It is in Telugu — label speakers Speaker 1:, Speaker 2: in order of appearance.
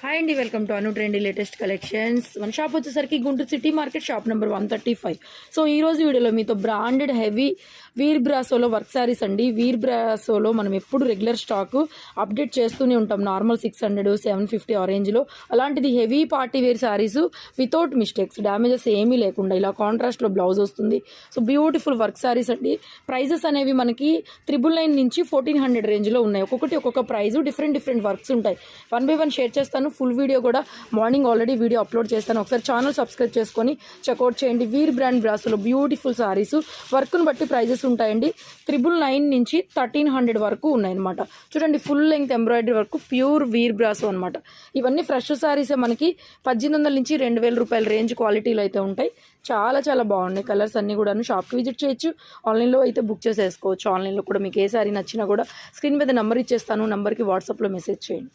Speaker 1: హాయ్ అండి, welcome to Anu trendy latest collections. మన షాప్ వచ్చేసరికి Guntur city market, shop number 135. So ఈ రోజు వీడియోలో మీతో బ్రాండెడ్ హెవీ వీర్ బ్రాసోలో వర్క్ శారీస్ అండి. వీర్ బ్రాసోలో మనం ఎప్పుడు రెగ్యులర్ స్టాక్ అప్డేట్ చేస్తూనే ఉంటాం. నార్మల్ 600, 750 ఆ రేంజ్లో. అలాంటిది heavy party wear saris without mistakes, damages ఏమీ లేకుండా ఇలా కాంట్రాస్ట్లో బ్లౌజ్ వస్తుంది. సో బ్యూటిఫుల్ వర్క్ శారీస్ అండి. ప్రైజెస్ అనేవి మనకి 999 నుంచి 1400 రేంజ్లో ఉన్నాయి. ఒక్కొక్క ప్రైస్ డిఫరెంట్ వర్క్స్ ఉంటాయి. 1 by 1 షేర్ చేస్తాను. ఫుల్ వీడియో కూడా మార్నింగ్ ఆల్రెడీ వీడియో అప్లోడ్ చేస్తాను. ఒకసారి ఛానల్ సబ్స్క్రైబ్ చేసుకొని చెక్అవుట్ చేయండి. వీర్ బ్రాండ్ బ్రాసోలో బ్యూటిఫుల్ సారీస్. వర్క్ను బట్టి ప్రైజెస్ ఉంటాయండి. 999 నుంచి 1300 వరకు ఉన్నాయన్నమాట. చూడండి, full length embroidery work, pure వీర్ బ్రాసో అనమాట. ఇవన్నీ ఫ్రెష్ సారీసే. మనకి 1800 నుంచి 2000 రూపాయల రేంజ్ క్వాలిటీలో అయితే ఉంటాయి. చాలా బాగున్నాయి. కలర్స్ అన్నీ కూడా షాప్కి విజిట్ చేయొచ్చు. ఆన్లైన్లో అయితే బుక్ చేసేసుకోవచ్చు. ఆన్లైన్లో కూడా మీకు ఏ సారీ నచ్చినా కూడా స్క్రీన్ మీద నెంబర్ ఇచ్చేస్తాను. నెంబర్కి వాట్సాప్లో మెసేజ్ చేయండి.